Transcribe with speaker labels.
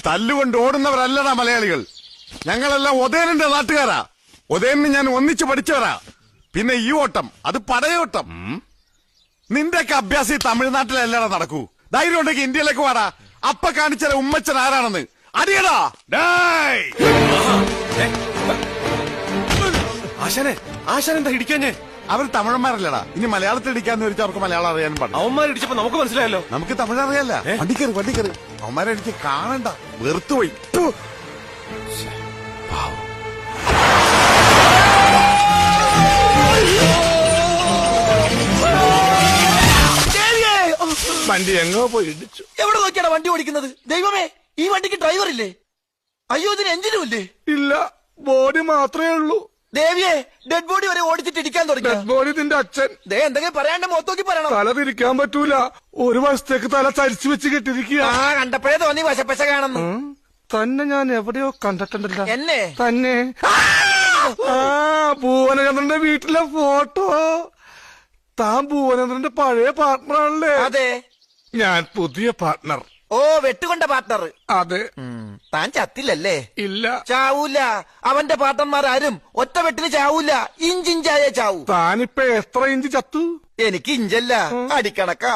Speaker 1: തല്ലുകൊണ്ട് ഓടുന്നവരല്ലടാ മലയാളികൾ. ഞങ്ങളെല്ലാം ഒതേനന്റെ നാട്ടുകാരാ. ഒതേനെ ഞാൻ ഒന്നിച്ചു പഠിച്ചവരാ. പിന്നെ ഈ ഓട്ടം അത് പടയോട്ടം. നിന്റെയൊക്കെ അഭ്യാസം ഈ തമിഴ്നാട്ടിലല്ലടാ നടക്കൂ. ധൈര്യം ഉണ്ടെങ്കിൽ ഇന്ത്യയിലേക്ക് വാടാ. അപ്പ കാണിച്ചാൽ ഉമ്മച്ചൻ ആരാണെന്ന് അറിയടാ.
Speaker 2: ആശാനെന്താ ഇടിക്കാഞ്ഞേ?
Speaker 1: അവർ തമിഴന്മാരല്ലടാ. ഇനി മലയാളത്തിൽ ഇടിക്കാന്ന് വെച്ചാൽ അവർക്ക് മലയാളം അറിയാൻ പാടില്ല.
Speaker 2: അവന്മാരിടിച്ചപ്പോ നമുക്ക് മനസ്സിലായല്ലോ.
Speaker 1: നമുക്ക് തമിഴ് അറിയാല്ല. വണ്ടിക്കറി അവന്മാരെ എനിക്ക് കാണണ്ട, വെറുത്തുപോയി.
Speaker 2: വണ്ടി എങ്ങോ പോയി ഇടിച്ചു.
Speaker 3: എവിടെ നോക്കിയാണ് വണ്ടി ഓടിക്കുന്നത്? ദൈവമേ, ഈ വണ്ടിക്ക് ഡ്രൈവർ ഇല്ലേ? അയ്യോ, ഇതിന് എഞ്ചിനും ഇല്ലേ?
Speaker 2: ഇല്ല, ബോഡി മാത്രമേ ഉള്ളൂ.
Speaker 3: ദേവിയെ, ഡെഡ് ബോഡി വരെ ഓടിച്ചിട്ട് ഇടിക്കാൻ തുടങ്ങി.
Speaker 2: ബോഡി നിന്റെ അച്ഛൻ.
Speaker 3: എന്തെങ്കിലും പറയാണ്ട് മുഖത്തോക്കി പറയണം.
Speaker 2: തല തിരിക്കാൻ പറ്റൂല. ഒരു വശത്തേക്ക് തല ചരിച്ചു വെച്ച് കെട്ടിരിക്കുക.
Speaker 3: കണ്ടപ്പോഴേ തോന്നി വശപ്പശ കാണുന്നു.
Speaker 2: തന്നെ ഞാൻ എവിടെയോ കണ്ടിട്ടുണ്ടല്ലോ.
Speaker 3: എന്നെ
Speaker 2: തന്നെ ഭുവനചന്ദ്രന്റെ വീട്ടിലെ ഫോട്ടോ. താൻ ഭുവനചന്ദ്രന്റെ പഴയ പാർട്ട്ണറാണല്ലേ?
Speaker 3: അതെ.
Speaker 2: ഞാൻ പുതിയ പാർട്ട്ണർ.
Speaker 3: ഓ, വെട്ടുകൊണ്ട പാർട്ട്ണർ.
Speaker 2: അതെ.
Speaker 3: താൻ ചത്തില്ലല്ലേ?
Speaker 2: ഇല്ല,
Speaker 3: ചാവൂല. അവന്റെ പാർട്ട്ണർമാർ ആരും ഒറ്റ വെട്ടിന് ചാവൂല. ഇഞ്ചിഞ്ചായേ ചാവൂ.
Speaker 2: താനിപ്പോ എത്ര ഇഞ്ച് ചത്തു?
Speaker 3: എനിക്ക് ഇഞ്ചല്ല, അടിക്കണക്കാ.